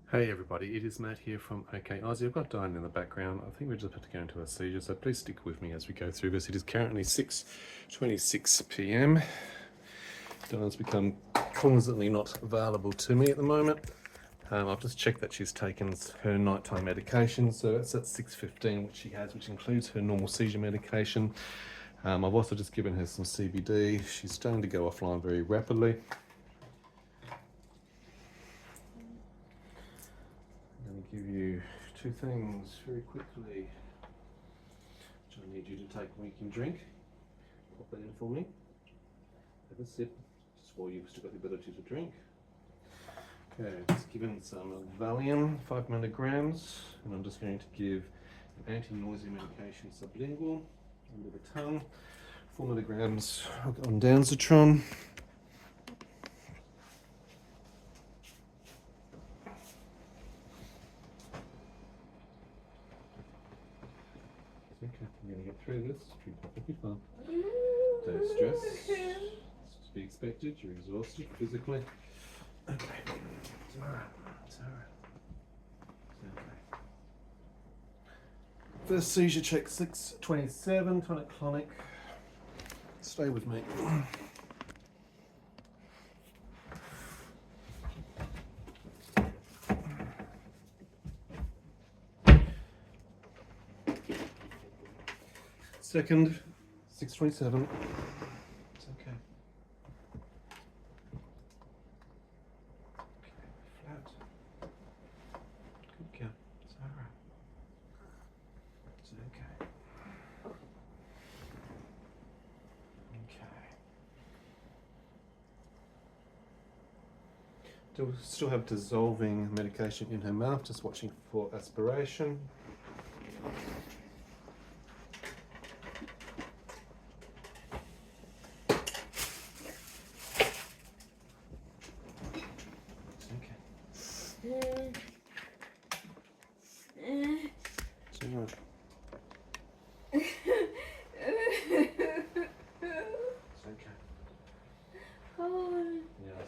Hey everybody, it is Matt here from OK Aussie. I've got Diane in the background. I think we're just about to go into a seizure, so please stick with me as we go through this. It is currently 6:26 p.m. Diane's become constantly not available to me at the moment. I've just checked that she's taken her nighttime medication, so it's at 6:15, which she has, which includes her normal seizure medication. I've also just given her some CBD. She's starting to go offline very rapidly. I'm going to give you two things very quickly, which I need you to take when you can drink. Pop that in for me. Have a sip, just while you've still got the ability to drink. Okay, just given some Valium, 5 milligrams, and I'm just going to give an anti-nausea medication sublingual under the tongue, 4 milligrams on Danzatron. Okay, I'm going to get through this. You're perfectly fine. Don't stress. It's to be expected. You're exhausted physically. Okay. It's alright. It's alright. It's okay. First seizure check 6:27. Tonic-clonic. Stay with me. Second, 6:27. It's okay. Okay, flat. Good girl. It's alright. It's okay. Okay. Still have dissolving medication in her mouth, just watching for aspiration.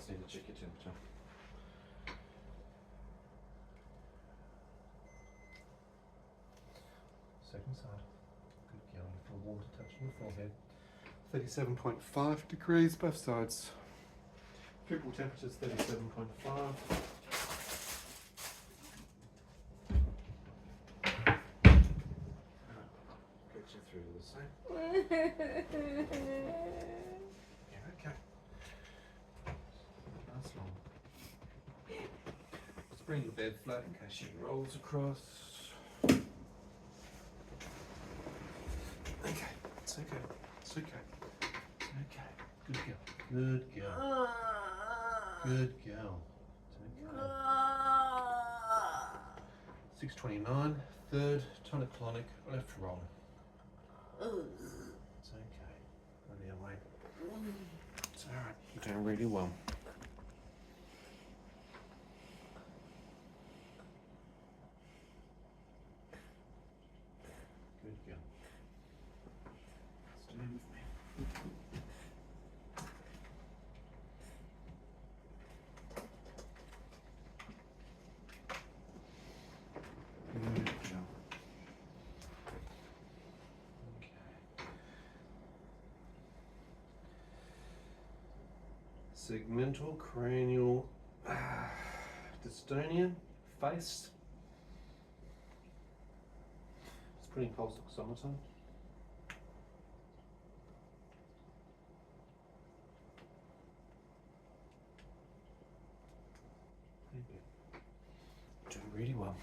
Need to check your temperature. Second side. Good girl. For water touching your forehead. 37.5 degrees, both sides. Triple temperatures 37.5. Get you through the same. Yeah, okay. That's long. Just bring your bed flat in case she rolls across. Okay, it's okay. It's okay. It's okay. Good girl. Good girl. Good girl. It's okay. 6:29. Third tonic-clonic left rolling. It's okay. Go the other way. It's alright. You're doing really well. Good girl. Stay with me. Good girl. Okay. Segmental cranial dystonia, face. Just putting pulse oximeter. Doing really well.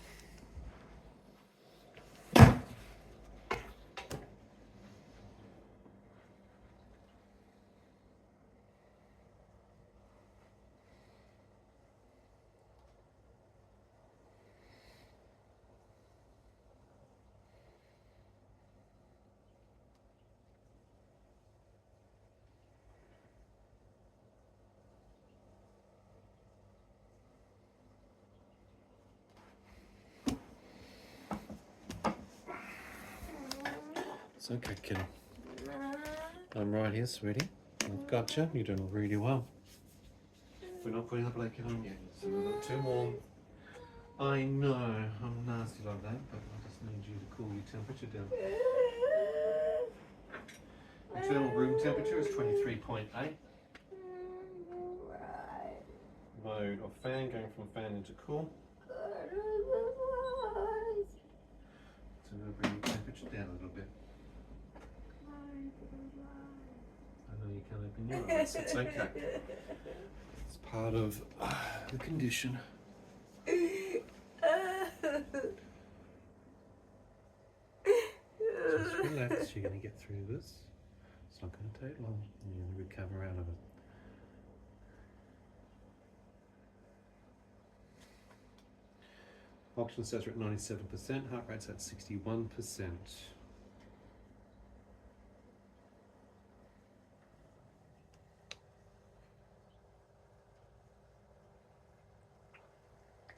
It's okay, kiddo. I'm right here, sweetie. I've got you. You're doing really well. We're not putting the blanket on yet. So we've got 2 more. I know, I'm nasty like that, but I just need you to cool your temperature down. Internal room temperature is 23.8. Mode of fan, going from fan into cool. So we're going to bring the temperature down a little bit. I know you can't open your eyes, it's okay. It's part of the condition. Just relax, you're going to get through this. It's not going to take long, and you're going to recover out of it. Oxygen stats are at 97%, heart rate's at 61%.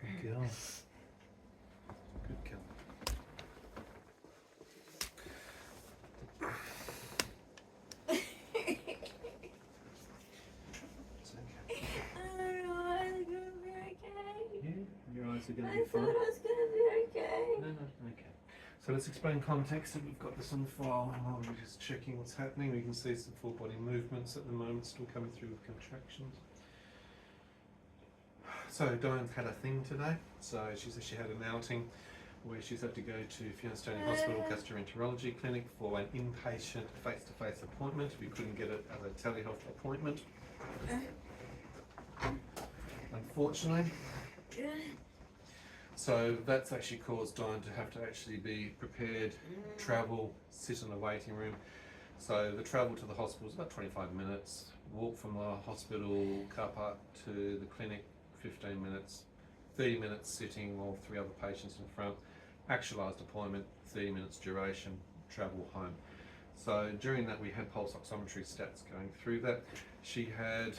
Good girl. Good girl. It's okay. Yeah, your eyes are going to be fine. I thought I was going to be okay. No, okay. So let's explain context. So we've got this on file. We're just checking what's happening. We can see some full body movements at the moment still coming through with contractions. So Diane's had a thing today. So she said she had an outing where she's had to go to Fiona Hospital Gastroenterology Clinic for an inpatient face-to-face appointment. We couldn't get it as a telehealth appointment, unfortunately. So that's actually caused Diane to have to actually be prepared, travel, sit in a waiting room. So the travel to the hospital is about 25 minutes, walk from the hospital car park to the clinic, 15 minutes, 30 minutes sitting while 3 other patients in front, actualised appointment, 30 minutes duration, travel home. So during that we had pulse oximetry stats going through that. She had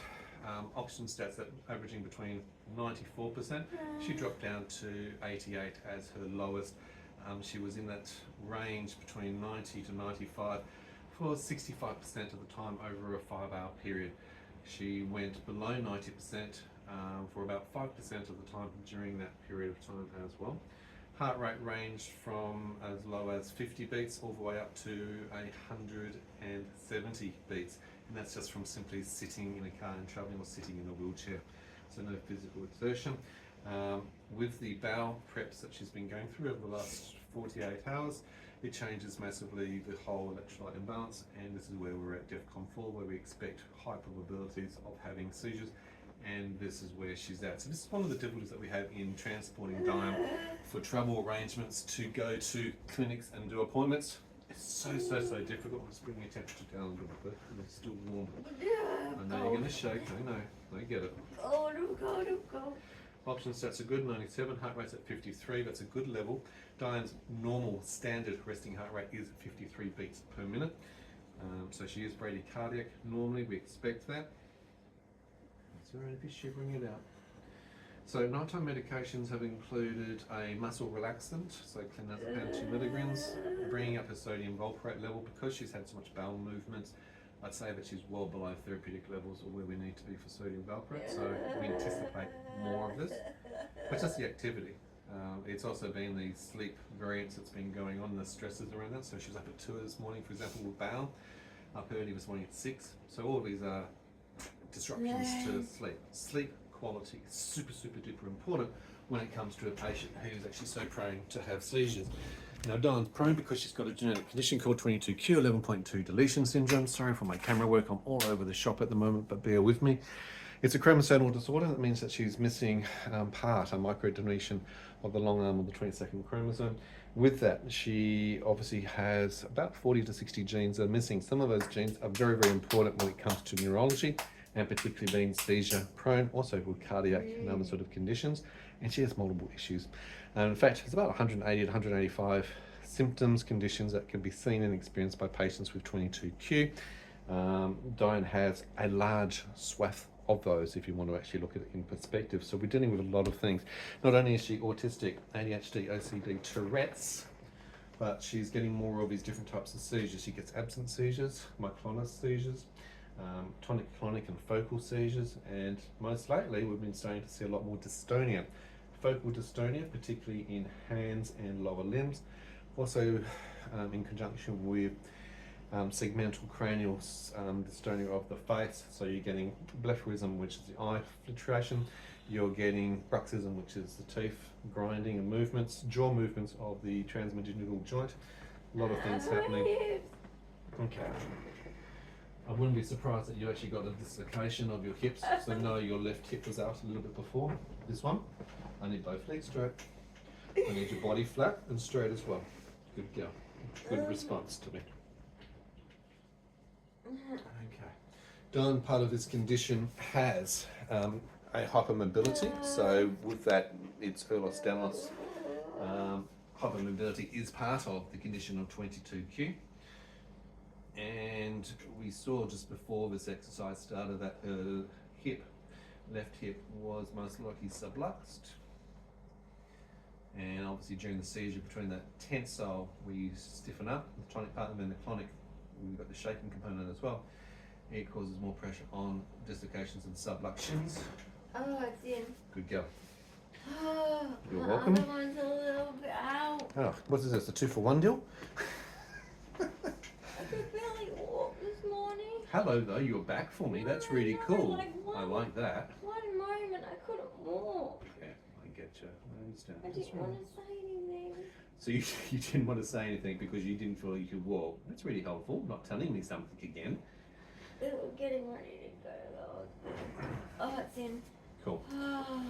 oxygen stats that averaging between 94%. She dropped down to 88 as her lowest. She was in that range between 90 to 95 for 65% of the time over a 5-hour period. She went below 90% for about 5% of the time during that period of time as well. Heart rate ranged from as low as 50 beats all the way up to 170 beats. And that's just from simply sitting in a car and travelling or sitting in a wheelchair. So no physical exertion. With the bowel preps that she's been going through over the last 48 hours, it changes massively the whole electrolyte imbalance, and this is where we're at DEFCON 4, where we expect high probabilities of having seizures, and this is where she's at. So this is one of the difficulties that we have in transporting Diane for travel arrangements to go to clinics and do appointments. It's so difficult. Let's bring your temperature down a little bit, and it's still warm. I know you're going to shake, I know, I get it. Go. Oxygen stats are good, 97, heart rate's at 53, that's a good level. Diane's normal standard resting heart rate is 53 beats per minute. So she is bradycardiac. Normally we expect that. It's alright if you're shivering it out. So nighttime medications have included a muscle relaxant, so clonazepam 2 milligrams, bringing up her sodium valproate level. Because she's had so much bowel movements, I'd say that she's well below therapeutic levels or where we need to be for sodium valproate, so we anticipate more of this. But just the activity. It's also been the sleep variance that's been going on, the stresses around that. So she was up at 2 this morning, for example, with bowel, up early this morning at 6. So all of these are disruptions to sleep. Sleep quality is super duper important when it comes to a patient who's actually so prone to have seizures. Now Diane's prone because she's got a genetic condition called 22q 11.2 deletion syndrome. Sorry for my camera work, I'm all over the shop at the moment, but bear with me. It's a chromosomal disorder. That means that she's missing a microdeletion of the long arm of the 22nd chromosome. With that, she obviously has about 40 to 60 genes that are missing. Some of those genes are very important when it comes to neurology, and particularly being seizure prone, also with cardiac and other sort of conditions. And she has multiple issues. In fact, there's about 180 to 185 symptoms, conditions that can be seen and experienced by patients with 22q. Diane has a large swath of those, if you want to actually look at it in perspective. So we're dealing with a lot of things. Not only is she autistic, ADHD, OCD, Tourette's, but she's getting more of these different types of seizures. She gets absent seizures, myoclonic seizures, tonic-clonic and focal seizures, and most lately we've been starting to see a lot more dystonia, focal dystonia, particularly in hands and lower limbs. Also in conjunction with segmental cranial dystonia of the face, so you're getting blepharism, which is the eye filtration, you're getting bruxism, which is the teeth grinding and movements, jaw movements of the transmandibular joint. A lot of things happening. Okay. I wouldn't be surprised that you actually got a dislocation of your hips, so no, your left hip was out a little bit before this one. I need both legs straight. I need your body flat and straight as well. Good girl. Good response to me. Okay. Dawn, part of this condition has a hypermobility, so with that, it's Ehlers-Danlos. Hypermobility is part of the condition of 22q. And we saw just before this exercise started that her left hip was most likely subluxed. And obviously during the seizure, between that tensile where you stiffen up, the tonic part, and then the clonic, we've got the shaking component as well. It causes more pressure on dislocations and subluxations. Oh, it's in. Good girl. Oh, You're my welcome. other one's a little bit out. Oh, what is this, a 2-for-1 deal? I could barely walk this morning. Hello though, you're back for me. That's really cool. I like that. One moment I couldn't walk. Yeah, I get you. I understand. I That's didn't right. want to say anything. So you didn't want to say anything because you didn't feel you could walk. That's really helpful, not telling me something again. It was getting ready to go though. Oh, it's in. Cool. Oh.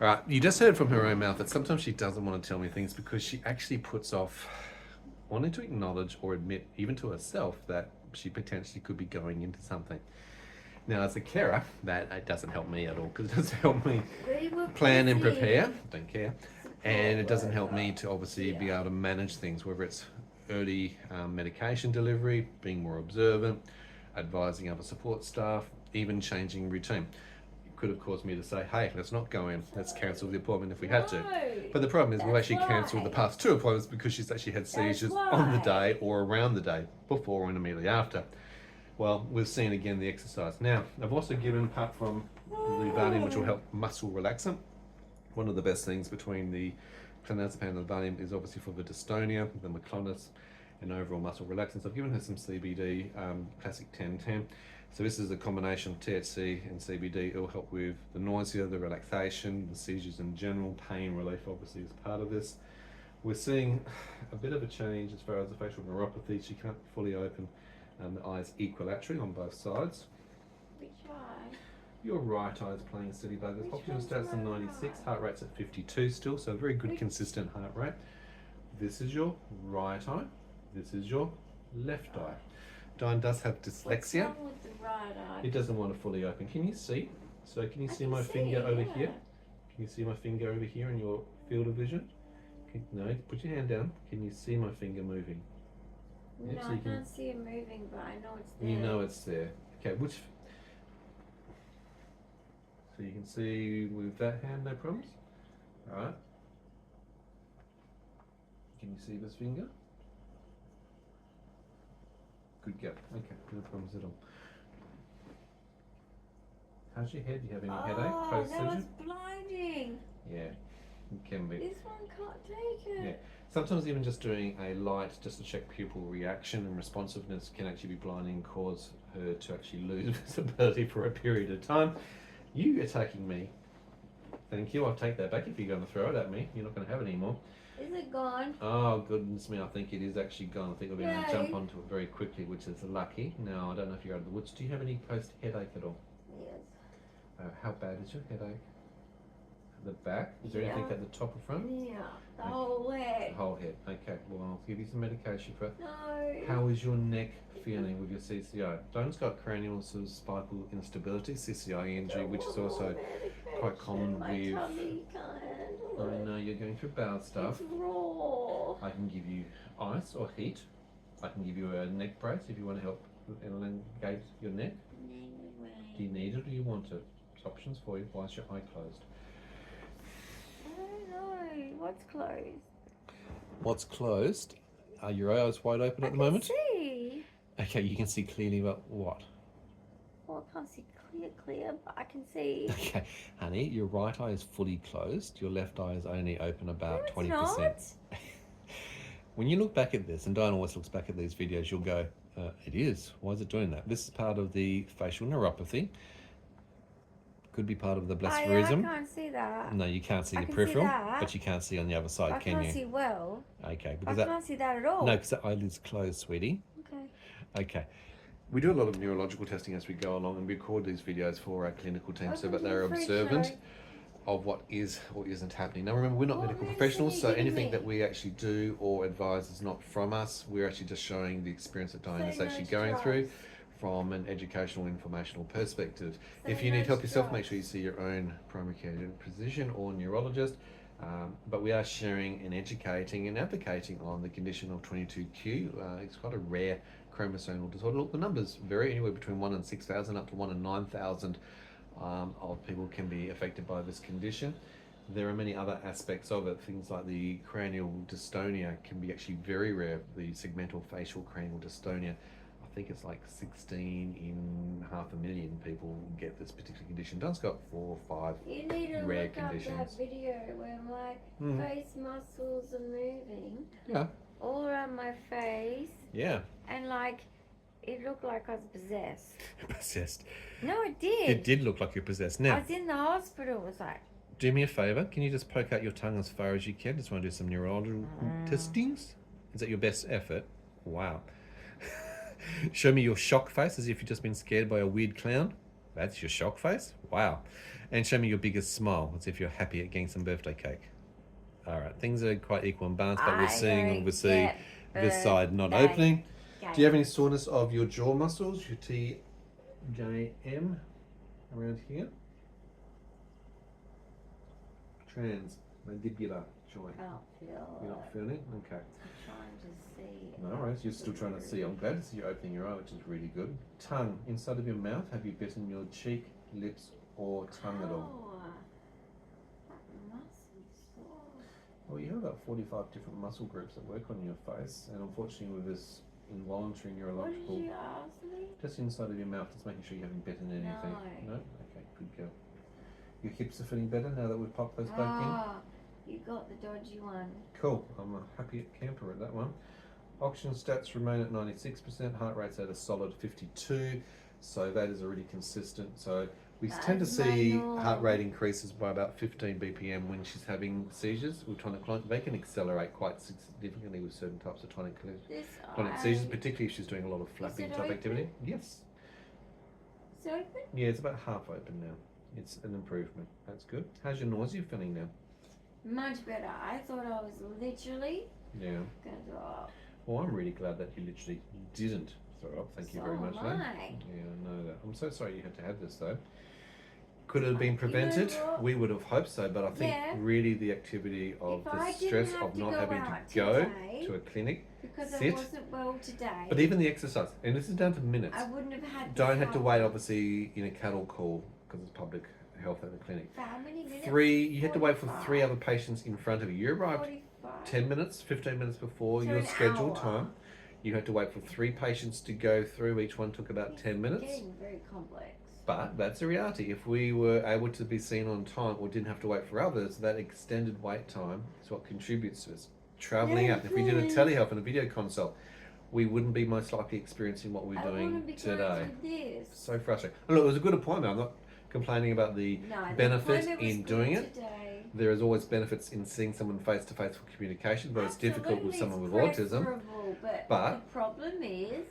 Alright, you just heard from her own mouth that sometimes she doesn't want to tell me things because she actually puts off wanting to acknowledge or admit, even to herself, that she potentially could be going into something. Now, as a carer, that it doesn't help me at all because it doesn't help me We were plan and busy. prepare. Don't care. And it doesn't help me to obviously be able to manage things, whether it's early medication delivery, being more observant, advising other support staff, even changing routine. It could have caused me to say, hey, let's not go in, let's cancel the appointment if we had to. No. But the problem is we've That's actually cancelled the why. past 2 appointments because she's actually had seizures on the why. day or around the day, before and immediately after. Well, we've seen again the exercise. Now, I've also given, apart from the Valium, which will help muscle relaxant, one of the best things between the clonazepam and the Valium is obviously for the dystonia, the myoclonus, and overall muscle relaxants. I've given her some CBD, classic 1010. So this is a combination of THC and CBD. It will help with the nausea, the relaxation, the seizures in general, pain relief obviously is part of this. We're seeing a bit of a change as far as the facial neuropathy. She can't fully open the eyes equilaterally on both sides. Which eye? Your right eye is playing steady by this. Which Oxygen one's stats at my 96, eye? heart rate's at 52 still, so very good Which- consistent heart rate. This is your right eye, this is your left eye. Diane does have What's dyslexia. wrong with the right eye? It doesn't want to fully open. Can you see? So can you I see can my see, finger over yeah. here? Can you see my finger over here in your field of vision? No, put your hand down. Can you see my finger moving? No, so I you can- can't see it moving, but I know it's there. You know it's there. Okay, which... So you can see with that hand, no problems? Alright. Can you see this finger? Good go. Okay, no problems at all. How's your head? Do you have any headache Oh, post-seizure? that was blinding. Yeah, it can be. This one can't take it. Yeah. Sometimes even just doing a light just to check pupil reaction and responsiveness can actually be blinding and cause her to actually lose visibility for a period of time. You attacking me. Thank you, I'll take that back if you're going to throw it at me. You're not going to have it anymore. Is it gone? Oh, goodness me, I think it is actually gone. I think we're going to Yay. jump onto it very quickly, which is lucky. Now, I don't know if you're out of the woods. Do you have any post-headache at all? Yes. How bad is your headache? The back? Is there anything Yeah. at the top or front? Yeah, the whole The head. whole head. Okay, well, I'll give you some medication for it. No. How is your neck feeling with your CCI? Diane's got cranial sort of spinal instability, CCI injury, which is also quite common My with... tummy can't handle I it. know you're going through bowel stuff. It's raw. I can give you ice or heat. I can give you a neck brace if you want to help elongate your neck. Do you need it or do you want it? There's options for you whilst your eye closed. I don't know. What's closed? What's closed? Are your eyes wide open at the moment? See. Okay, you can see clearly, but what? What can't see clear, but I can see. Okay, honey, your right eye is fully closed. Your left eye is only open about No, 20%. it's not. When you look back at this, and Diane always looks back at these videos, you'll go, it is. Why is it doing that? This is part of the facial neuropathy. Could be part of the Oh, yeah, I blasphemous. can't see that. No, you can't see I the can see peripheral, that. but you can't see on the other side, I can can't you? see well. Okay, I because that can't see that at all. no, because the eyelid's closed, sweetie. Okay. Okay. We do a lot of neurological testing as we go along, and we record these videos for our clinical team so that they're observant of what is or isn't happening. Now remember, we're not medical professionals, so anything that we actually do or advise is not from us. We're actually just showing the experience that Diane is actually going through from an educational, informational perspective. If you need help yourself, make sure you see your own primary care physician or neurologist. But we are sharing and educating and advocating on the condition of 22q. It's quite a rare chromosomal disorder. Look, the numbers vary anywhere between 1 in 6,000 up to 1 in 9,000 of people can be affected by this condition. There are many other aspects of it. Things like the cranial dystonia can be actually very rare. The segmental facial cranial dystonia, I think it's like 16 in 500,000 people get this particular condition. Dunn's got 4 or 5 You need to rare look conditions. up that video where my face muscles are moving Yeah. all around my face, Yeah. and like it looked like I was possessed. Possessed. No, it did. It did look like you're possessed. I Now, was in the hospital. It was like, do me a favour. Can you just poke out your tongue as far as you can? Just want to do some neurological testings. Is that your best effort? Wow. Show me your shock face as if you've just been scared by a weird clown. That's your shock face? Wow. And show me your biggest smile as if you're happy at getting some birthday cake. All right. Things are quite equal and balanced, but we're seeing obviously this side not opening. Do you have any soreness of your jaw muscles, your TJM around here? Transmandibular joint. I don't feel. You're not feeling it? Okay. I'm trying to see. No worries, you're still trying to see. I'm glad to see you opening your eye, which is really good. Tongue, inside of your mouth, have you bitten your cheek, lips, or tongue at all? Well, you have about 45 different muscle groups that work on your face, and unfortunately with this involuntary neurological... What did you ask me? Just inside of your mouth, just making sure you haven't bitten anything. No? Okay, good girl. Your hips are feeling better now that we've popped those back in? You got the dodgy one. Cool, I'm a happy camper at that one. Oxygen stats remain at 96%, heart rate's at a solid 52, so that is already consistent. So we tend to see heart rate increases by about 15 BPM when she's having seizures with tonic-clonic. They can accelerate quite significantly with certain types of tonic seizures, particularly if she's doing a lot of flapping type activity. Yes. It's open? Yeah, it's about half open now. It's an improvement. That's good. How's your nausea feeling now? Much better. I thought I was literally going to throw up. Well, I'm really glad that you literally didn't throw up. Thank you very much. Am I. Yeah, I know that. I'm so sorry you had to have this though. Could it have been prevented? We would have hoped so, but I think really the activity of the stress of not having to go to a clinic, because I wasn't well today. But even the exercise, and this is down to minutes. I wouldn't have had. Don't have to wait, obviously, in a cattle call because it's public health at the clinic. For how many minutes? You had to wait for 3 other patients in front of you. You arrived 10 minutes, 15 minutes before your scheduled time. You had to wait for 3 patients to go through. Each one took about 10 minutes. It's getting very complex. But that's the reality. If we were able to be seen on time or didn't have to wait for others, that extended wait time is what contributes to us travelling out. If we did a telehealth and a video consult, we wouldn't be most likely experiencing what we're doing today. So frustrating. And look, it was a good appointment. I'm not complaining about the benefit in doing it. There is always benefits in seeing someone face to face for communication, but it's difficult with someone with autism. But the problem is,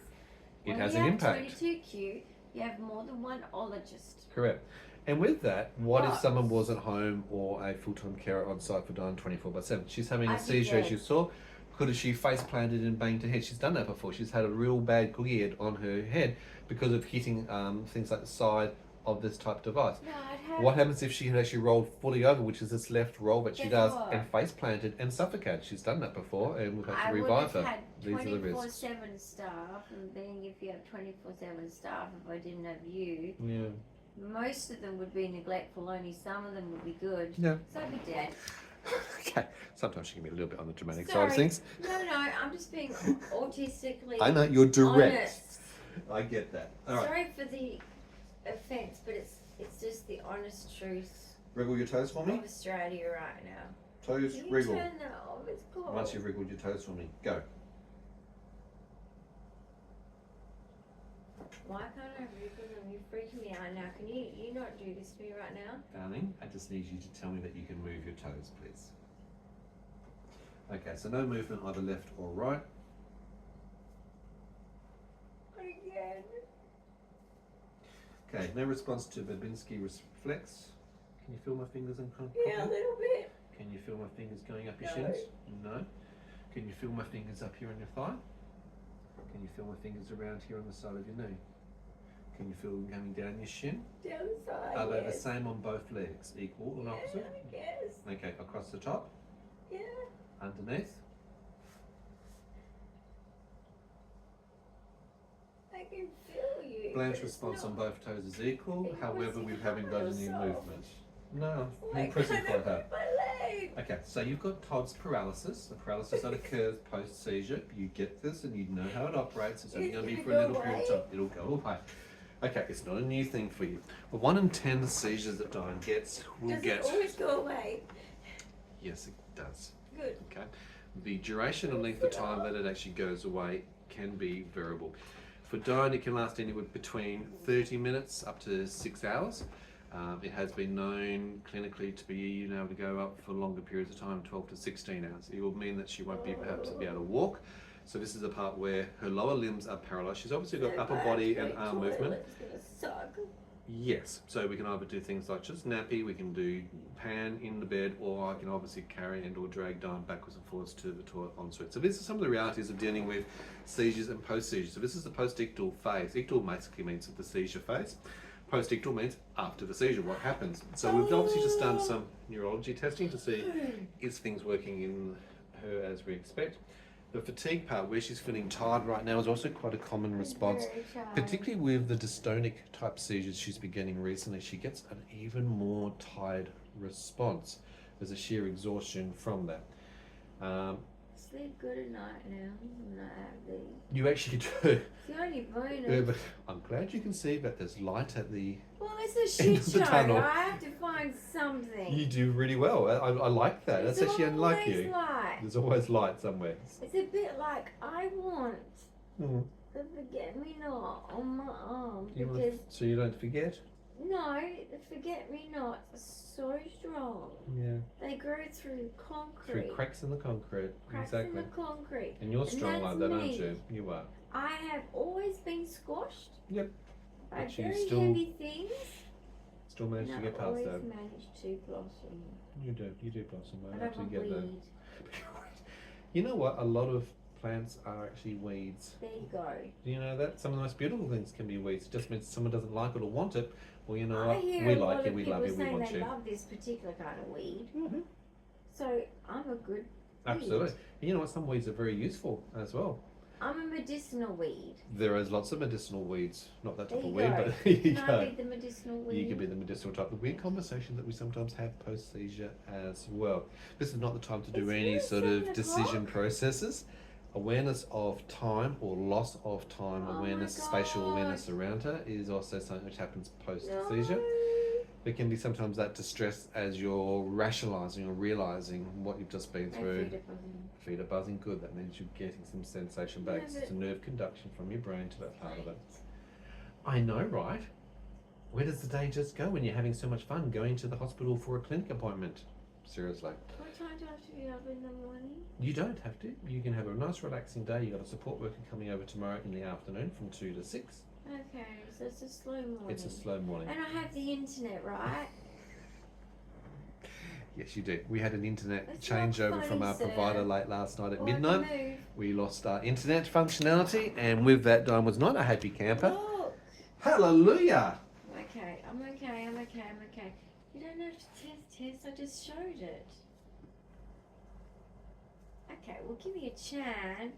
it has an impact. 22q, you have more than one ologist. Correct. And with that, what if someone was at home or a full-time carer on site for Diane 24/7? She's having a seizure, as you saw. Could she face planted and banged her head? She's done that before. She's had a real bad cookie head on her head because of hitting things like the side of this type of device. What happens if she had actually rolled fully over, which is this left roll that she does, and face planted and suffocated? She's done that before, and we've had to revive her. These are the risks. 24/7 staff, and being if you have 24/7 staff, if I didn't have you, most of them would be neglectful. Only some of them would be good. Yeah. So I'd be dead. Okay. Sometimes she can be a little bit on the dramatic side of things. No, I'm just being autistically. I know you're direct. Honest. I get that. All right. Sorry for the offence, but it's just the honest truth Wriggle your toes for me. of Australia right now. Toes, Can you wriggle. turn that off? It's cold. Once you've wriggled your toes for me, go. Why can't I wriggle them? You're freaking me out now. Can you not do this to me right now? Darling, I just need you to tell me that you can move your toes, please. Okay, so no movement either left or right. Again. Okay, no response to Babinski reflex. Can you feel my fingers in contact? Yeah, a little bit. Can you feel my fingers going up your No. shins? No. Can you feel my fingers up here on your thigh? Can you feel my fingers around here on the side of your knee? Can you feel them coming down your shin? Down the side. Are they the yes. same on both legs? Equal and opposite? Yes. Okay, across the top? Yeah. Underneath? I can feel you. Blanche but it's response not. on both toes is equal, Are you however pressing we haven't got any yourself? movement. No, I I'm pressing can't quite hard. move my leg. Okay, so you've got Todd's paralysis, the paralysis that occurs post-seizure. You get this and you know how it operates. It's only going to be It'll for a little go period of away? time. It'll go away. Okay, it's not a new thing for you. But 1 in 10 seizures that Diane gets will Does get... it always go away? Yes, it does. Good. Okay. The duration and length of time that it actually goes away can be variable. For Diane, it can last anywhere between 30 minutes up to 6 hours. It has been known clinically to be able to go up for longer periods of time, 12 to 16 hours. It will mean that she won't be perhaps be able to walk. So this is the part where her lower limbs are paralysed. She's obviously got upper body and arm movement. It's gonna suck. Yes, so we can either do things like just nappy, we can do pan in the bed, or I can obviously carry and or drag Diane backwards and forwards to the toilet ensuite. So these are some of the realities of dealing with seizures and post-seizures. So this is the post-ictal phase. Ictal basically means the seizure phase. Post-ictal means after the seizure, what happens. So we've obviously just done some neurology testing to see is things working in her as we expect. The fatigue part, where she's feeling tired right now, is also quite a common response. Very tired. Particularly with the dystonic type seizures she's been getting recently, she gets an even more tired response. There's a sheer exhaustion from that. Sleep good at night now when I have these. You actually do. It's the only bonus. Yeah, but I'm glad you can see that there's light at the... Well, it's a End shit of the show. tunnel. I have to find something. You do really well. I like that. It's That's actually unlike always you. Light. There's always light somewhere. It's a bit like I want Mm. the forget-me-not on my arm You want- because so you don't forget? no, the forget-me-nots are so strong. Yeah. They go through concrete. Through cracks in the concrete. Cracks Exactly. in the concrete. And you're strong that's like that, aren't me. you? You are. I have always been squashed Yep. by But you very still heavy things. Still managed and to get I've past always that. managed to blossom. You do blossom. I I don't actually want get that. weed. You know what? A lot of plants are actually weeds. There you go. Do you know that? Some of the most beautiful things can be weeds. It just means someone doesn't like it or want it. Well, you know I what? hear We a lot like of you, we people love you, we saying want they you. love this particular kind of weed. Mm-hmm. So I'm a good Absolutely. weed. And you know what? Some weeds are very useful as well. I'm a medicinal weed. There is lots of medicinal weeds. Not that There type of you weed, go. but you Can go. I be the medicinal weed? You can be the medicinal type. The weird conversation that we sometimes have post-seizure as well. This is not the time to do It's any really sort 7 of decision o'clock. processes. Awareness of time or loss of time Oh my awareness, spatial God. awareness around her is also something which happens post-seizure. No. There can be sometimes that distress as you're rationalising or realising what you've just been My through. feet are buzzing. Feet are buzzing, good. That means you're getting some sensation back. Yeah, It's a but- nerve conduction from your brain to that part of it. I know, right? Where does the day just go when you're having so much fun going to the hospital for a clinic appointment? Seriously. What time do I have to be up in the morning? You don't have to. You can have a nice relaxing day. You've got a support worker coming over tomorrow in the afternoon from 2 to 6. Okay, so it's a slow morning. It's a slow morning. And I have the internet, right? Yes, you do. We had an internet That's not changeover from funny, our sir. provider late last night at Or I can midnight. move. We lost our internet functionality, and with that, Diane was not a happy camper. Look. Hallelujah! Okay, I'm okay, I'm okay, I'm okay. You don't have to test, I just showed it. Okay, well give me a chance.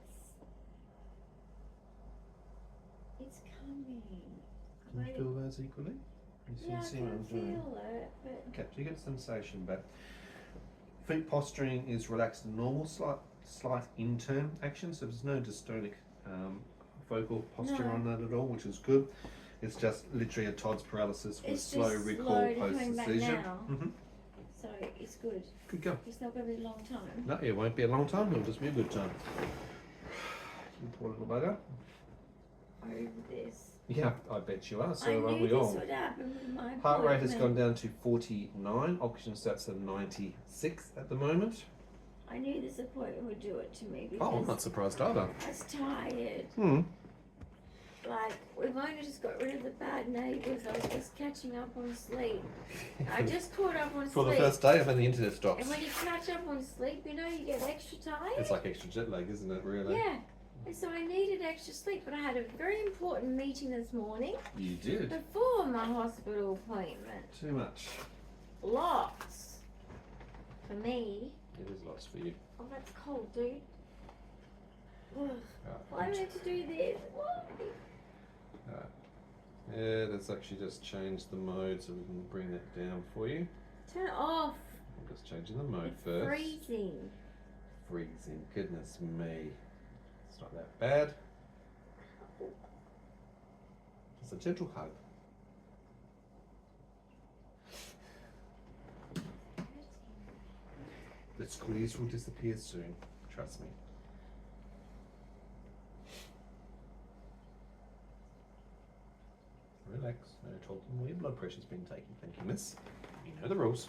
It's coming. Can you feel those equally? You Yeah, I see what I'm can doing? feel it, but Okay, so you get sensation back. Feet posturing is relaxed and normal, slight in-turn action, so there's no dystonic focal posture No. on that at all, which is good. It's just literally a Todd's paralysis with It's slow just recall slow to coming post back seizure. now. So it's good. Good go. It's not going to be a long time. No, it won't be a long time. It'll just be a good time. You poor little bugger. Over this. Yeah, I bet you are. So I are knew we this all. would happen with my Heart rate has gone appointment. down to 49. Oxygen stats at 96 at the moment. I knew this appointment would do it to me Oh, I'm because not surprised either. I was tired. Hmm. Like, we've only just got rid of the bad neighbours. I was just catching up on sleep. I just caught up on For sleep. the first day, and then the internet stops. And when you catch up on sleep, you know, you get extra tired. It's like extra jet lag, isn't it, really? Yeah. And so I needed extra sleep, but I had a very important meeting this morning You did. before my hospital appointment. Too much. Lots. For me. It is lots for you. Oh, that's cold, dude. Ugh. Right. Why do I have to do this? Why? Yeah, let's actually just change the mode so we can bring that down for you. Turn it off. I'm just changing the mode It's first. freezing. Freezing. Goodness me. It's not that bad. It's a gentle hug. The squeeze will disappear soon. Trust me. Relax. No talking while your blood pressure's been taken. Thank you, miss. You know the rules.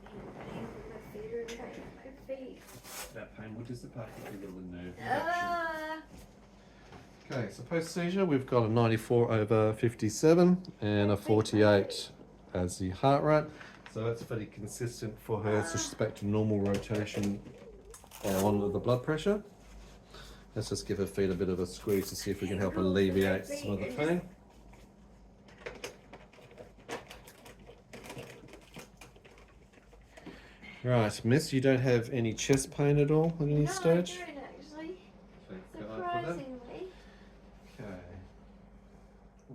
My feet are in pain. My feet. That pain will dissipate with a little nerve reduction. Ah. Okay, so post-seizure, we've got a 94/57 and a 48 as the heart rate. So that's fairly consistent for her. So she's back to normal rotation on the blood pressure. Let's just give her feet a bit of a squeeze to see if we can help alleviate some of the pain. Right, miss, you don't have any chest pain at all at any No, stage? I don't actually. Thank God for that. Surprisingly. Okay.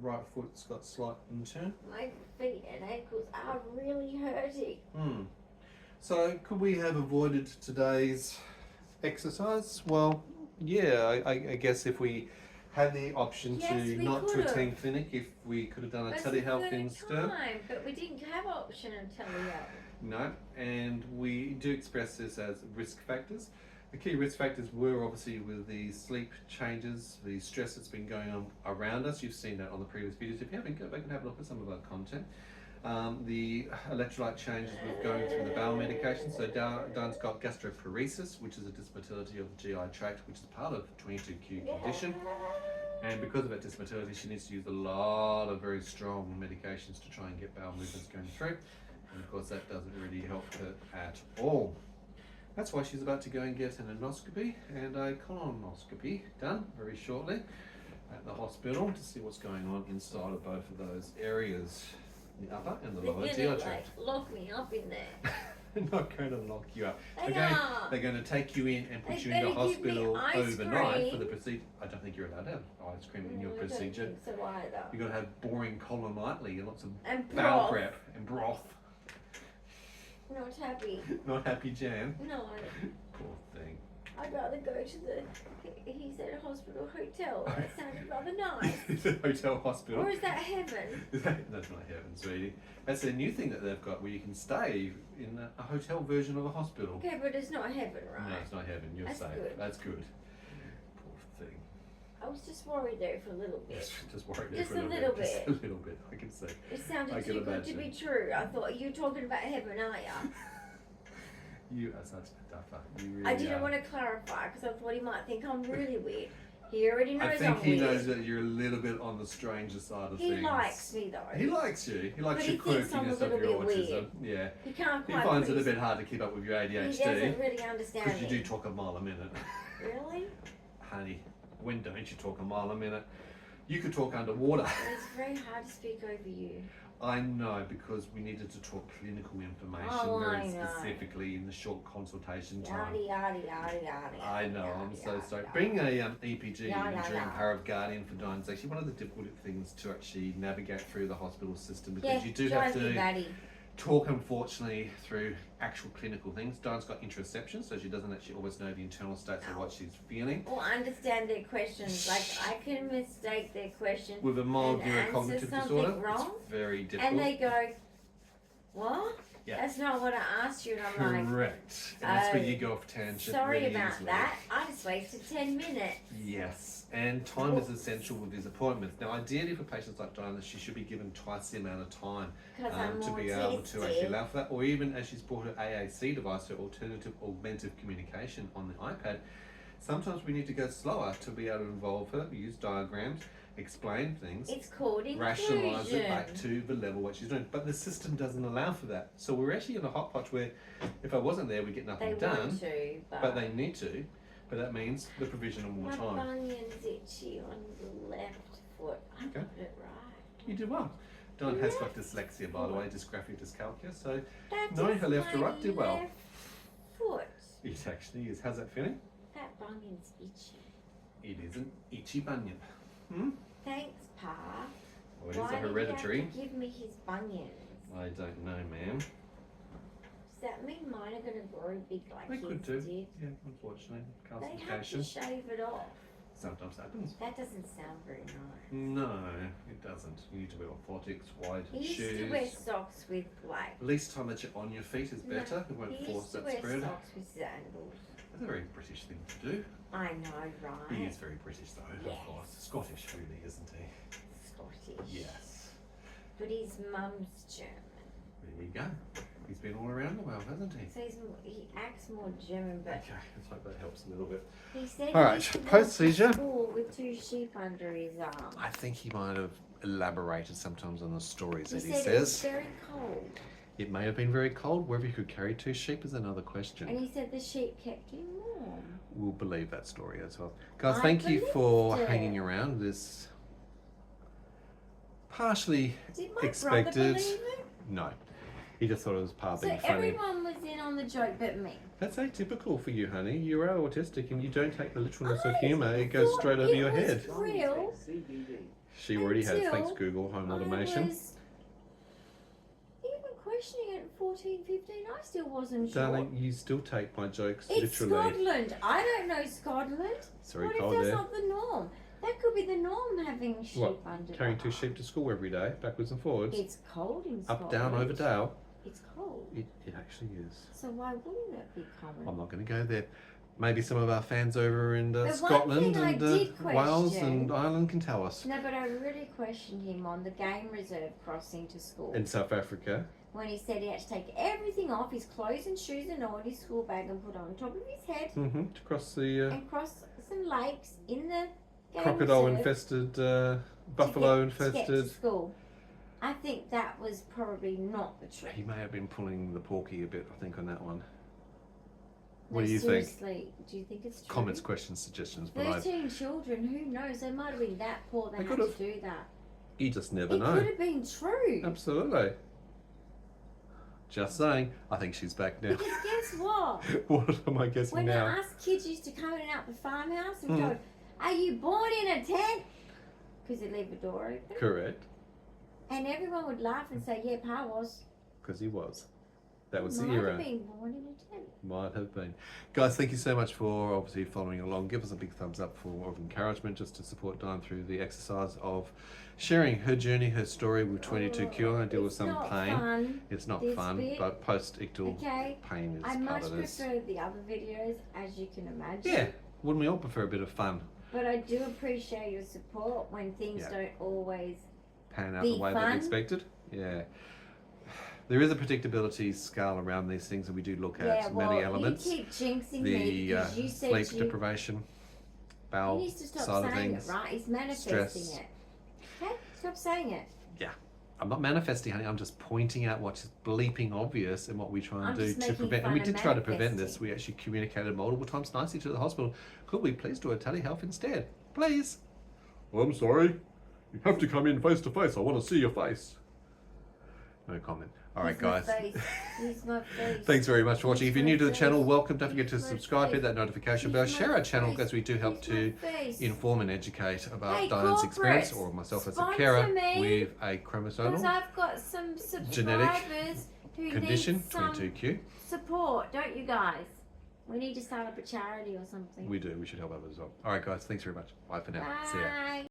Right foot's got slight in-turn. My feet and ankles are really hurting. So, could we have avoided today's exercise? Well, yeah, I guess if we had the option Yes, to we not to could've. attend clinic, if we could have done a That's telehealth good instead. time, but we didn't have option of telehealth. No, and we do express this as risk factors. The key risk factors were obviously with the sleep changes, the stress that's been going on around us. You've seen that on the previous videos. If you haven't, go back and have a look at some of our content. The electrolyte changes with going through the bowel medication. So Dawn's got gastroparesis, which is a dysmotility of the GI tract, which is part of 22q condition. And because of that dysmotility, she needs to use a lot of very strong medications to try and get bowel movements going through. And of course that doesn't really help her at all. That's why she's about to go and get an endoscopy and a colonoscopy done very shortly at the hospital to see what's going on inside of both of those areas, the upper and the They're lower gonna GI like tract. lock me up in there. They're not going to lock you up. They are. They're going to take you in and put They you in the better give me hospital ice overnight for cream. the procedure. I don't think you're allowed to have ice cream in your I don't procedure. think so either. You've got to have boring colon nightly and lots of And bowel broth. prep and broth. Not happy. Not happy, Jan. No, Poor thing. I'd rather go to the. He said a hospital hotel. That sounded rather nice. It's a hotel hospital. Or is that heaven? That's not heaven, sweetie. That's a new thing that they've got where you can stay in a hotel version of a hospital. Okay, but it's not heaven, right? No, it's not heaven. You're That's safe. good. That's good. Poor thing. I was just worried there for a little bit. Just worried there Just for a little Just bit. a little bit. I can see. It I sounded can too good to be imagine. true. I thought, you talking about heaven, are ya? You are such a duffer. You really I didn't are. want to clarify because I thought he might think I'm really weird. He already knows I I'm think he weird. knows that you're a little bit on the stranger side of He things. likes me though. He likes you. He likes But your he thinks I'm a quirkiness of little your bit autism. weird. Yeah. He can't He quite finds it put a bit hard to keep up with your He doesn't ADHD. really understand Because you me. do talk a mile a minute. Really? Honey, when don't you talk a mile a minute? You could talk underwater. But it's very hard to speak over you. I know, because we needed to talk clinical information Oh, very I know. specifically in the short consultation time. Yada yada yada yada. I know, yada, I'm so yada, sorry. yada. Being a EPG, Yeah, Injury yeah. and Power of Guardian for Dawn, is actually one of the difficult things to actually navigate through the hospital system because Yeah, you do have drive to me batty. talk, unfortunately, through actual clinical things. Diane's got interoception, so she doesn't actually always know the internal states of what she's feeling. Or understand their questions. Like, I can mistake their questions With a mild and answer neurocognitive something disorder, wrong, it's very difficult. and they go, what? Yeah. That's not what I asked you. And I'm like, Correct. And that's where you go off tangent. sorry really about easily. that. I just wasted 10 minutes. Yes, and time is essential with these appointments. Now, ideally for patients like Diana, she should be given twice the amount of time Because I'm to more be able to actually tested. allow for that. Or even as she's brought her AAC device, her alternative augmented communication on the iPad, sometimes we need to go slower to be able to involve her, use diagrams, explain things. It's called Rationalise it inclusion. back to the level what she's doing, but the system doesn't allow for that. So we're actually in a hot patch where, if I wasn't there, we get nothing They done. want to, But they need to. But that means the provision of more my time. bunion's itchy on the left foot. I Okay. got it right. You did well. Don has got dyslexia, by the way, dysgraphic dyscalculia. So That knowing is her left to my right did well. left foot. it actually is. How's that feeling? That bunion's itchy. It is an itchy bunion. Hmm? Thanks, Pa. Well, it is Why a hereditary. did you have to give me his bunions? I don't know, ma'am. Does that mean mine are going to grow big like They his could do. did? Yeah, unfortunately. They have to Calcification shave it off. sometimes happens. That doesn't sound very nice. No, it doesn't. You need to wear orthotics, wide He used shoes. to wear socks with like. Least time that you're on your feet is No, better. It won't He force used to that wear spread. socks with sandals. That's a very British thing to do. I know, right? He is very British though, Yes. of course. Scottish really, isn't he? Scottish. Yes. But his mum's German. There you go. He's been all around the world, hasn't he? So he acts more German, but Okay, let's hope that helps a little bit. he said All he right, used to walk post-seizure. to school with 2 sheep under his arm. I think he might have elaborated sometimes on the stories He that he said it was says. very cold. It may have been very cold. Whether he could carry 2 sheep is another question. And he said the sheep kept him warm. We'll believe that story as well. Guys, I thank you for believed it. hanging around. This partially Did my expected. brother believe it? No. He just thought it was part So being funny. everyone was in on the joke but me. That's atypical for you, honey. You are autistic and you don't take the literalness of I humour. It goes thought straight over it your was head. real She already has. Thanks, until Google Home I Automation. was even questioning it at 14, 15. I still wasn't sure. Darling, you still take my jokes It's literally. Scotland. I don't know Scotland. It's very What if cold that's there. not the norm? That could be the norm, having sheep What, under Carrying the 2 arm. sheep to school every day, backwards and forwards. It's cold in Scotland. Up, down, over, dale. It's cold. It actually is. So why wouldn't it be common? I'm not going to go there. Maybe some of our fans over in The one Scotland thing I and did Wales question- and Ireland can tell us. No, but I really questioned him on the game reserve crossing to school. In South Africa, When he said he had to take everything off, his clothes and shoes and all in his school bag and put on top of his head to cross the and cross some lakes in the game crocodile reserve infested, to buffalo get to infested. school. I think that was probably not the truth. He may have been pulling the porky a bit, I think, on that one. What No, do you think? seriously, do you think it's true? Comments, questions, suggestions below. 13 children, who knows? They might have been that poor they They had could've. to do that. You just never It know. could have been true. Absolutely. Just saying. I think she's back now. Because guess what? What am I guessing When now? us kids used to come in and out the farmhouse and Mm. go, are you born in a tent? Because they'd leave the door open. Correct. And everyone would laugh and say, yeah, Pa was. Because he was. That was the Might era. have been born in a tent. Might have been. Guys, thank you so much for obviously following along. Give us a big thumbs up for of encouragement just to support Diane through the exercise of sharing her journey, her story with 22Q and deal with It's some not pain. fun, It's not this fun, bit. but post-ictal okay? pain is I part much of this. prefer the other videos, as you can imagine. Yeah, wouldn't we all prefer a bit of fun? But I do appreciate your support when things Yeah. don't always. Pan out Be the way that fun. expected? Yeah. There is a predictability scale around these things and we do look at Yeah, well, many elements. you keep jinxing me The because you said sleep you. deprivation, He bowel needs to stop side of saying things. it, right? He's manifesting stress. it. Okay? Stop saying it. I'm not manifesting, honey. I'm just pointing out what's bleeping obvious and what we try and I'm do just to making prevent. And fun we of did try to prevent this. manifesting. We actually communicated multiple times nicely to the hospital. Could we please do a telehealth instead? Please. I'm sorry. You have to come in face to face. I want to see your face. No comment. All right, Use my guys. face. Use my face. Thanks very much for watching. If you're new to the Use my channel, face. welcome. Don't forget to Use my subscribe, hit face. that notification Use bell, my share our channel face. because we do help Use to my face. inform and educate about Hey, Diane's experience corporates, or myself as a sponsor carer me. with a Because chromosomal. I've got some subscribers. Genetic who condition, needs some 22Q. support, don't you guys? We need to start up a charity or something. We do. We should help others as well. All right, guys. Thanks very much. Bye for now. See ya. Bye.